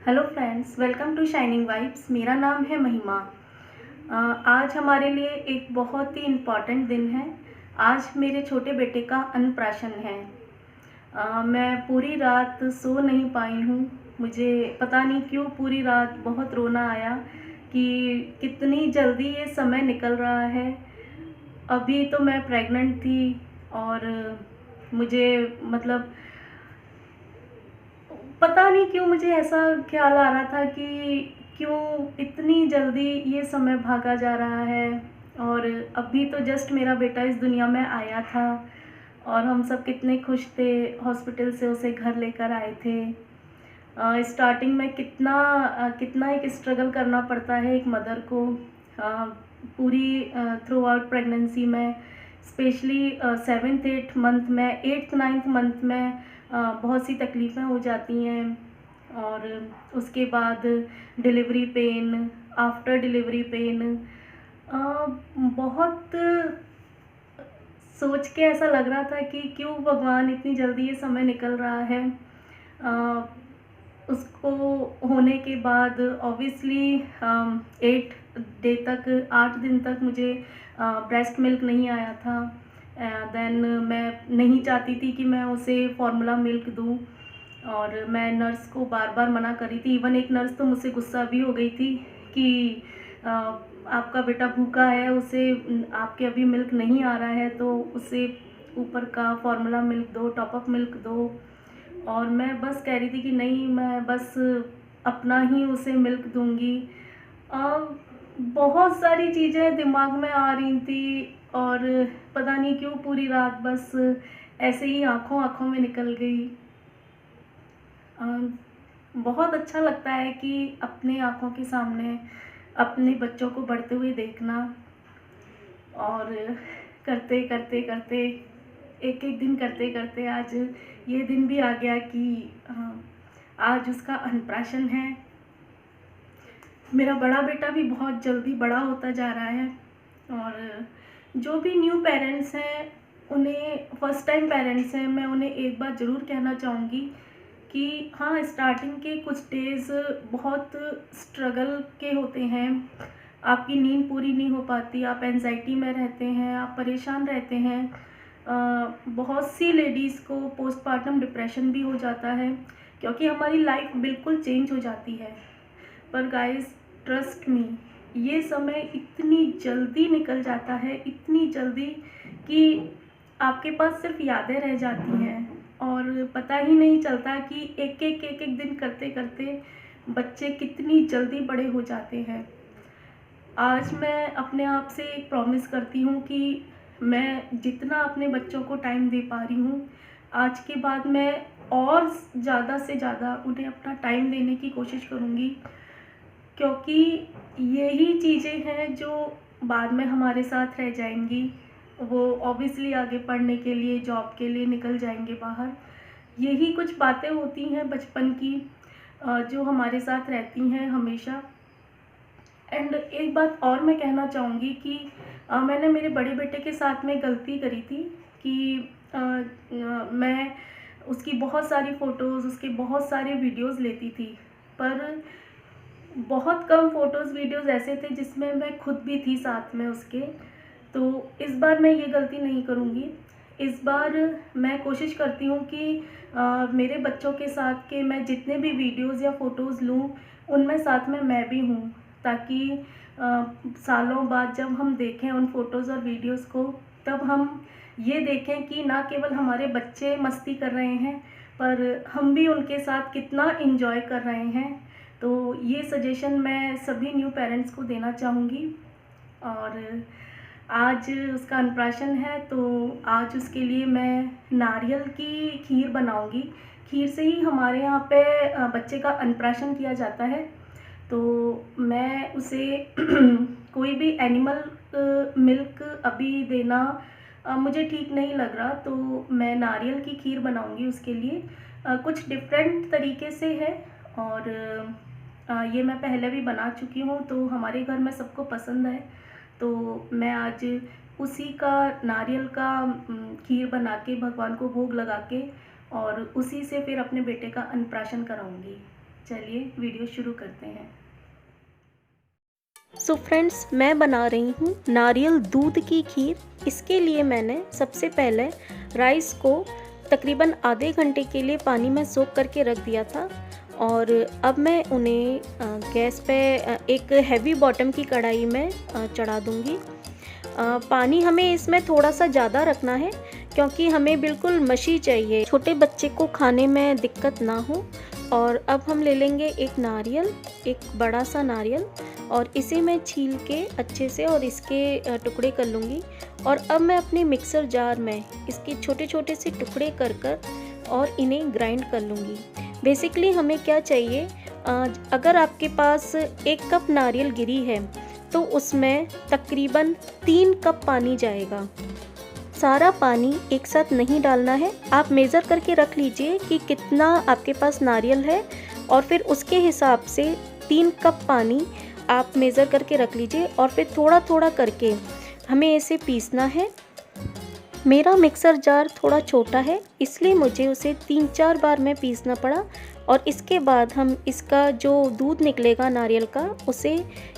Hello friends, welcome to shining vibes. मेरा नाम है महिमा। आज हमारे लिए एक बहुत ही इम्पॉर्टेंट दिन है। आज मेरे छोटे बेटे का अन्नप्राशन है। मैं पूरी रात सो नहीं पाई हूँ। मुझे पता नहीं क्यों पूरी रात बहुत रोना आया कि कितनी जल्दी ये समय निकल रहा है। अभी तो मैं प्रेग्नेंट थी और मुझे मतलब पता नहीं क्यों मुझे ऐसा ख्याल आ रहा था कि क्यों इतनी जल्दी ये समय भागा जा रहा है। और अभी तो जस्ट मेरा बेटा इस दुनिया में आया था और हम सब कितने खुश थे। हॉस्पिटल से उसे घर लेकर आए थे। स्टार्टिंग में कितना एक स्ट्रगल करना पड़ता है एक मदर को। पूरी थ्रू आउट प्रेगनेंसी में, स्पेशली 7th 8th मंथ में, 8th 9th मंथ में बहुत सी तकलीफ़ें हो जाती हैं। और उसके बाद delivery pain, after delivery pain, बहुत सोच के ऐसा लग रहा था कि क्यों भगवान इतनी जल्दी ये समय निकल रहा है। उसको होने के बाद ऑब्वियसली 8 डे तक, 8 दिन तक मुझे ब्रेस्ट मिल्क नहीं आया था। देन मैं नहीं चाहती थी कि मैं उसे फार्मूला मिल्क दूँ और मैं नर्स को बार बार मना कर रही थी। इवन एक नर्स तो मुझसे गुस्सा भी हो गई थी कि आपका बेटा भूखा है, उसे आपके अभी मिल्क नहीं आ रहा है तो उसे ऊपर का फार्मूला मिल्क दो, टॉप अप मिल्क दो। और मैं बस कह रही थी कि नहीं, मैं बस अपना ही उसे मिल्क दूंगी। बहुत सारी चीज़ें दिमाग में आ रही थी और पता नहीं क्यों पूरी रात बस ऐसे ही आँखों आँखों में निकल गई। बहुत अच्छा लगता है कि अपने आँखों के सामने अपने बच्चों को बढ़ते हुए देखना। और करते करते करते एक एक दिन करते करते आज ये दिन भी आ गया कि आज उसका अन्नप्राशन है। मेरा बड़ा बेटा भी बहुत जल्दी बड़ा होता जा रहा है। और जो भी न्यू पेरेंट्स हैं, उन्हें फर्स्ट टाइम पेरेंट्स हैं, मैं उन्हें एक बात ज़रूर कहना चाहूँगी कि हाँ, स्टार्टिंग के कुछ डेज़ बहुत स्ट्रगल के होते हैं। आपकी नींद पूरी नहीं हो पाती, आप एंजाइटी में रहते हैं, आप परेशान रहते हैं। बहुत सी लेडीज़ को पोस्टपार्टम डिप्रेशन भी हो जाता है क्योंकि हमारी लाइफ बिल्कुल चेंज हो जाती है। पर गाइस, ट्रस्ट मी, ये समय इतनी जल्दी निकल जाता है, इतनी जल्दी कि आपके पास सिर्फ यादें रह जाती हैं और पता ही नहीं चलता कि एक एक दिन करते करते बच्चे कितनी जल्दी बड़े हो जाते हैं। आज मैं अपने आप से एक प्रॉमिस करती हूँ कि मैं जितना अपने बच्चों को टाइम दे पा रही हूँ, आज के बाद मैं और ज़्यादा से ज़्यादा उन्हें अपना टाइम देने की कोशिश करूँगी। क्योंकि यही चीज़ें हैं जो बाद में हमारे साथ रह जाएंगी। वो ऑब्वियसली आगे पढ़ने के लिए, जॉब के लिए निकल जाएंगे बाहर। यही कुछ बातें होती हैं बचपन की, जो हमारे साथ रहती हैं हमेशा। एंड एक बात और मैं कहना चाहूँगी कि मैंने मेरे बड़े बेटे के साथ में गलती करी थी कि मैं उसकी बहुत सारी फ़ोटोज़, उसके बहुत सारे वीडियोज़ लेती थी। पर बहुत कम फ़ोटोज़ वीडियोज़ ऐसे थे जिसमें मैं खुद भी थी साथ में उसके। तो इस बार मैं ये गलती नहीं करूँगी। इस बार मैं कोशिश करती हूँ कि मेरे बच्चों के साथ के मैं जितने भी वीडियोज़ या फ़ोटोज़ लूँ, उनमें साथ में मैं भी हूँ, ताकि सालों बाद जब हम देखें उन फ़ोटोज़ और वीडियोज़ को, तब हम ये देखें कि ना केवल हमारे बच्चे मस्ती कर रहे हैं, पर हम भी उनके साथ कितना एंजॉय कर रहे हैं। तो ये सजेशन मैं सभी न्यू पेरेंट्स को देना चाहूँगी। और आज उसका अन्नप्राशन है तो आज उसके लिए मैं नारियल की खीर बनाऊँगी। खीर से ही हमारे यहाँ पे बच्चे का अन्नप्राशन किया जाता है। तो मैं उसे कोई भी एनिमल मिल्क अभी देना मुझे ठीक नहीं लग रहा, तो मैं नारियल की खीर बनाऊँगी उसके लिए। कुछ डिफरेंट तरीके से है और ये मैं पहले भी बना चुकी हूँ, तो हमारे घर में सबको पसंद है। तो मैं आज उसी का नारियल का खीर बना के भगवान को भोग लगा के और उसी से फिर अपने बेटे का अन्नप्राशन कराऊँगी। चलिए वीडियो शुरू करते हैं। सो फ्रेंड्स, मैं बना रही हूँ नारियल दूध की खीर। इसके लिए मैंने सबसे पहले राइस को तकरीबन आधे घंटे के लिए पानी में सोख करके रख दिया था और अब मैं उन्हें गैस पे एक हैवी बॉटम की कढ़ाई में चढ़ा दूँगी। पानी हमें इसमें थोड़ा सा ज़्यादा रखना है क्योंकि हमें बिल्कुल मशी चाहिए, छोटे बच्चे को खाने में दिक्कत ना हो। और अब हम ले लेंगे एक नारियल, एक बड़ा सा नारियल, और इसे मैं छील के अच्छे से और इसके टुकड़े कर लूँगी। और अब मैं अपने मिक्सर जार में इसके छोटे छोटे से टुकड़े कर कर और इन्हें ग्राइंड कर लूँगी। बेसिकली हमें क्या चाहिए, अगर आपके पास 1 कप नारियल गिरी है तो उसमें तकरीबन 3 कप पानी जाएगा। सारा पानी एक साथ नहीं डालना है, आप मेज़र करके रख लीजिए कि कितना आपके पास नारियल है और फिर उसके हिसाब से 3 कप पानी आप मेज़र करके रख लीजिए और फिर थोड़ा थोड़ा करके हमें इसे पीसना है। मेरा मिक्सर जार थोड़ा छोटा है इसलिए मुझे उसे 3-4 बार में पीसना पड़ा। और इसके बाद हम इसका जो दूध निकलेगा नारियल का उसे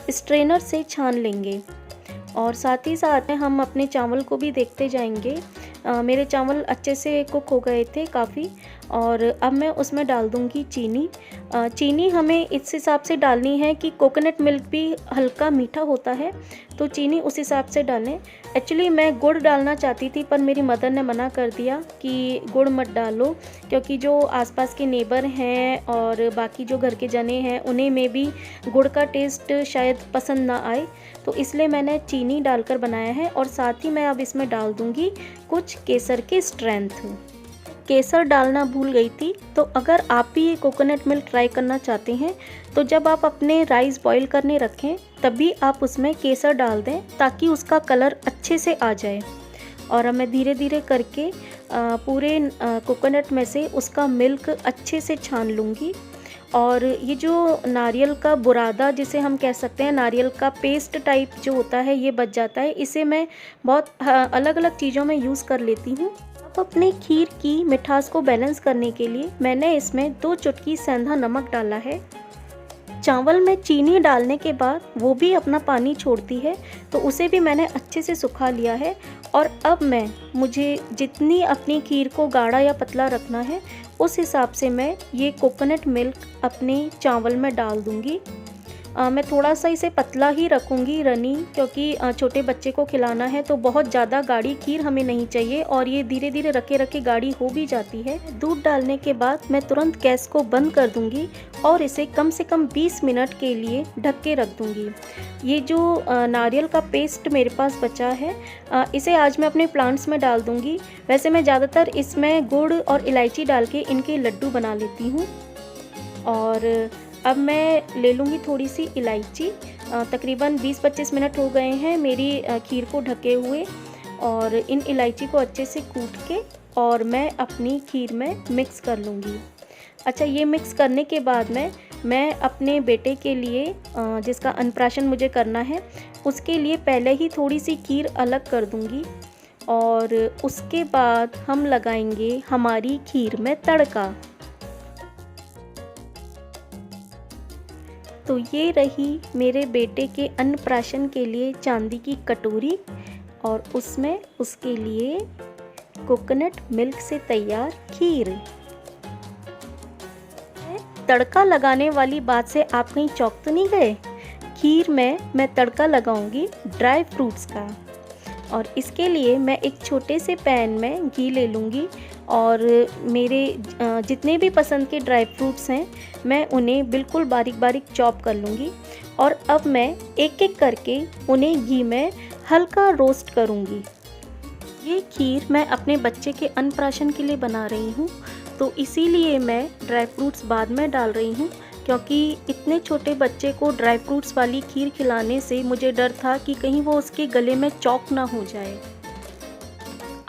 स्ट्रेनर से छान लेंगे। और साथ ही साथ में हम अपने चावल को भी देखते जाएंगे। मेरे चावल अच्छे से कुक हो गए थे काफ़ी। और अब मैं उसमें डाल दूंगी चीनी। चीनी हमें इस हिसाब से डालनी है कि कोकोनट मिल्क भी हल्का मीठा होता है, तो चीनी उस हिसाब से डालें। एक्चुअली मैं गुड़ डालना चाहती थी पर मेरी मदर ने मना कर दिया कि गुड़ मत डालो, क्योंकि जो आसपास के नेबर हैं और बाकी जो घर के जने हैं उन्हें में भी गुड़ का टेस्ट शायद पसंद ना आए, तो इसलिए मैंने चीनी डालकर बनाया है। और साथ ही मैं अब इसमें डाल दूँगी कुछ केसर के स्ट्रेंथ। केसर डालना भूल गई थी, तो अगर आप भी ये कोकोनट मिल्क ट्राई करना चाहते हैं तो जब आप अपने राइस बॉईल करने रखें तभी आप उसमें केसर डाल दें ताकि उसका कलर अच्छे से आ जाए। और अब मैं धीरे धीरे करके पूरे कोकोनट में से उसका मिल्क अच्छे से छान लूँगी। और ये जो नारियल का बुरादा जिसे हम कह सकते हैं, नारियल का पेस्ट टाइप जो होता है, ये बच जाता है। इसे मैं बहुत अलग अलग चीज़ों में यूज़ कर लेती हूँ। अब अपने खीर की मिठास को बैलेंस करने के लिए मैंने इसमें 2 चुटकी सेंधा नमक डाला है। चावल में चीनी डालने के बाद वो भी अपना पानी छोड़ती है, तो उसे भी मैंने अच्छे से सुखा लिया है। और अब मुझे जितनी अपनी खीर को गाढ़ा या पतला रखना है उस हिसाब से मैं ये कोकोनट मिल्क अपने चावल में डाल दूँगी। मैं थोड़ा सा इसे पतला ही रखूँगी रनी, क्योंकि छोटे बच्चे को खिलाना है, तो बहुत ज़्यादा गाढ़ी खीर हमें नहीं चाहिए और ये धीरे धीरे रखे रखे गाढ़ी हो भी जाती है। दूध डालने के बाद मैं तुरंत गैस को बंद कर दूँगी और इसे कम से कम 20 मिनट के लिए ढक के रख दूँगी। ये जो नारियल का पेस्ट मेरे पास बचा है, इसे आज मैं अपने प्लांट्स में डाल दूँगी। वैसे मैं ज़्यादातर इसमें गुड़ और इलायची डाल के इनके लड्डू बना लेती हूँ। और अब मैं ले लूँगी थोड़ी सी इलायची। तकरीबन 20-25 मिनट हो गए हैं मेरी खीर को ढके हुए, और इन इलायची को अच्छे से कूट के और मैं अपनी खीर में मिक्स कर लूँगी। अच्छा, ये मिक्स करने के बाद मैं अपने बेटे के लिए जिसका अन्नप्राशन मुझे करना है उसके लिए पहले ही थोड़ी सी खीर अलग कर दूँगी। और उसके बाद हम लगाएंगे हमारी खीर में तड़का। तो ये रही मेरे बेटे के अन्नप्राशन के लिए चांदी की कटोरी, और उसमें उसके लिए कोकोनट मिल्क से तैयार खीर। तड़का लगाने वाली बात से आप कहीं चौंक तो नहीं गए? खीर में मैं तड़का लगाऊंगी ड्राई फ्रूट्स का, और इसके लिए मैं एक छोटे से पैन में घी ले लूँगी और मेरे जितने भी पसंद के ड्राई फ्रूट्स हैं मैं उन्हें बिल्कुल बारीक बारीक चॉप कर लूँगी। और अब मैं एक एक करके उन्हें घी में हल्का रोस्ट करूँगी। ये खीर मैं अपने बच्चे के अन्नप्राशन के लिए बना रही हूँ, तो इसीलिए मैं ड्राई फ्रूट्स बाद में डाल रही हूँ, क्योंकि इतने छोटे बच्चे को ड्राई फ्रूट्स वाली खीर खिलाने से मुझे डर था कि कहीं वो उसके गले में चॉक ना हो जाए।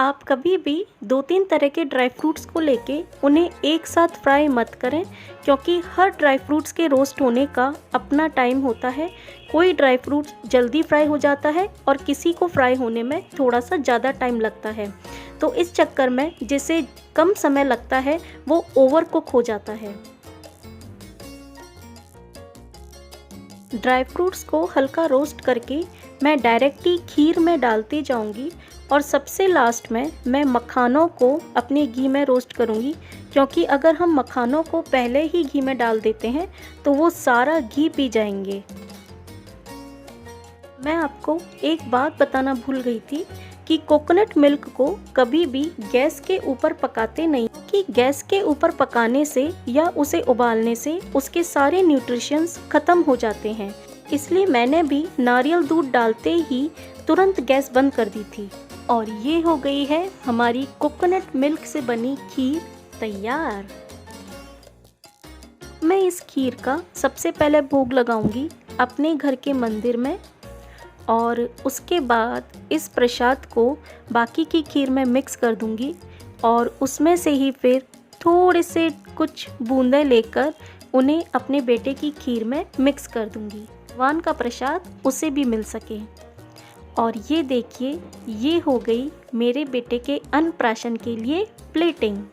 आप कभी भी 2-3 तरह के ड्राई फ्रूट्स को लेके उन्हें एक साथ फ्राई मत करें, क्योंकि हर ड्राई फ्रूट्स के रोस्ट होने का अपना टाइम होता है। कोई ड्राई फ्रूट्स जल्दी फ्राई हो जाता है और किसी को फ्राई होने में थोड़ा सा ज़्यादा टाइम लगता है, तो इस चक्कर में जिसे कम समय लगता है वो ओवर कुक हो जाता है। ड्राई फ्रूट्स को हल्का रोस्ट करके मैं डायरेक्टली खीर में डालती जाऊंगी और सबसे लास्ट में मैं मखानों को अपने घी में रोस्ट करूंगी, क्योंकि अगर हम मखानों को पहले ही घी में डाल देते हैं तो वो सारा घी पी जाएंगे। मैं आपको एक बात बताना भूल गई थी कि कोकोनट मिल्क को कभी भी गैस के ऊपर पकाते नहीं, कि गैस के ऊपर पकाने से या उसे उबालने से उसके सारे न्यूट्रिशंस खत्म हो जाते हैं। इसलिए मैंने भी नारियल दूध डालते ही तुरंत गैस बंद कर दी थी। और ये हो गई है हमारी कोकोनट मिल्क से बनी खीर तैयार। मैं इस खीर का सबसे पहले भोग लगाऊंगी अपने घर के मंदिर में, और उसके बाद इस प्रसाद को बाकी की खीर में मिक्स कर दूंगी और उसमें से ही फिर थोड़े से कुछ बूंदें लेकर उन्हें अपने बेटे की खीर में मिक्स कर दूंगी, भगवान का प्रसाद उसे भी मिल सके। और ये देखिए, ये हो गई मेरे बेटे के अन्नप्राशन के लिए प्लेटिंग।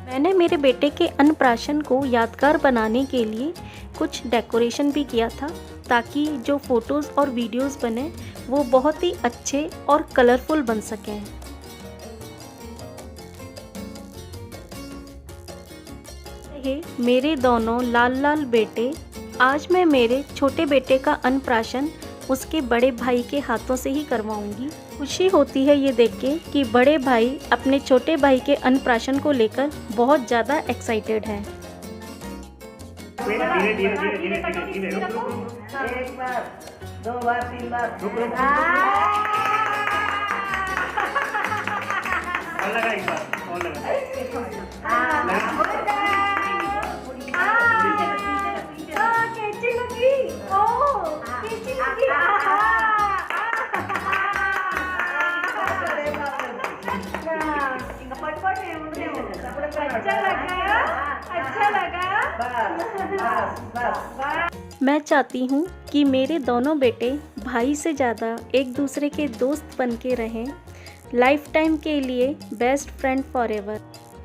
मैंने मेरे बेटे के अन्नप्राशन को यादगार बनाने के लिए कुछ डेकोरेशन भी किया था, ताकि जो फोटोज़ और वीडियोज़ बने वो बहुत ही अच्छे और कलरफुल बन सकें। मेरे दोनों लाल लाल बेटे, आज मैं मेरे छोटे बेटे का अन्नप्राशन उसके बड़े भाई के हाथों से ही करवाऊंगी। खुशी होती है ये देख के कि बड़े भाई अपने छोटे भाई के अन्नप्राशन को लेकर बहुत ज़्यादा एक्साइटेड हैं। एक बार, दो बार, तीन बार, और लगा एक बार, और लगा। अच्छा लगा। मैं चाहती हूँ कि मेरे दोनों बेटे भाई से ज़्यादा एक दूसरे के दोस्त बन के रहें, लाइफ टाइम के लिए बेस्ट फ्रेंड फॉरएवर।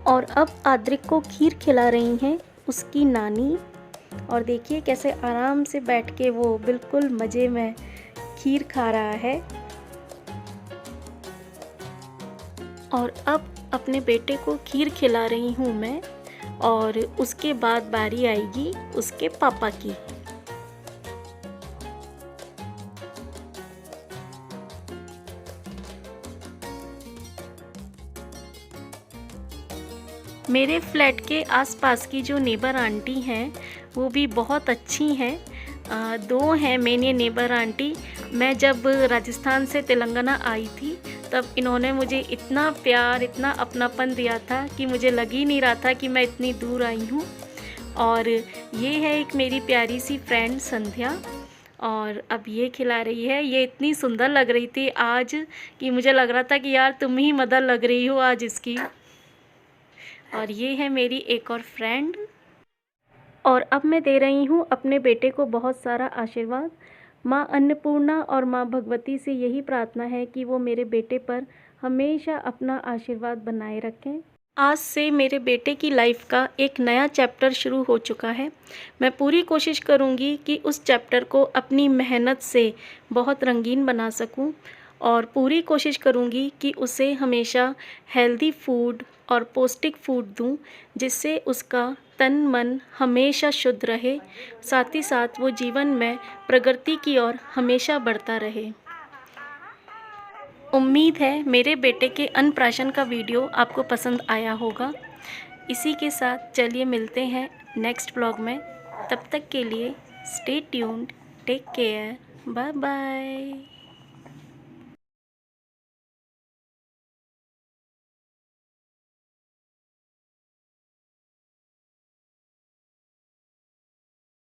और अब आद्रिक को खीर खिला रही हैं उसकी नानी, और देखिए कैसे आराम से बैठ के वो बिल्कुल मज़े में खीर खा रहा है। और अब अपने बेटे को खीर खिला रही हूँ मैं, और उसके बाद बारी आएगी उसके पापा की। मेरे फ्लैट के आसपास की जो नेबर आंटी हैं वो भी बहुत अच्छी हैं। दो हैं मेन ये नेबर आंटी। मैं जब राजस्थान से तेलंगाना आई थी तब इन्होंने मुझे इतना प्यार, इतना अपनापन दिया था कि मुझे लग ही नहीं रहा था कि मैं इतनी दूर आई हूँ। और ये है एक मेरी प्यारी सी फ्रेंड संध्या, और अब ये खिला रही है। ये इतनी सुंदर लग रही थी आज कि मुझे लग रहा था कि यार तुम ही मदर लग रही हो आज इसकी। और ये है मेरी एक और फ्रेंड। और अब मैं दे रही हूँ अपने बेटे को बहुत सारा आशीर्वाद। माँ अन्नपूर्णा और माँ भगवती से यही प्रार्थना है कि वो मेरे बेटे पर हमेशा अपना आशीर्वाद बनाए रखें। आज से मेरे बेटे की लाइफ का एक नया चैप्टर शुरू हो चुका है। मैं पूरी कोशिश करूँगी कि उस चैप्टर को अपनी मेहनत से बहुत रंगीन बना सकूँ, और पूरी कोशिश करूँगी कि उसे हमेशा हेल्दी फूड और पौष्टिक फूड दूँ, जिससे उसका तन मन हमेशा शुद्ध रहे, साथ ही साथ वो जीवन में प्रगति की ओर हमेशा बढ़ता रहे। उम्मीद है मेरे बेटे के अन्नप्राशन का वीडियो आपको पसंद आया होगा। इसी के साथ चलिए मिलते हैं नेक्स्ट ब्लॉग में। तब तक के लिए stay tuned, take care, bye bye.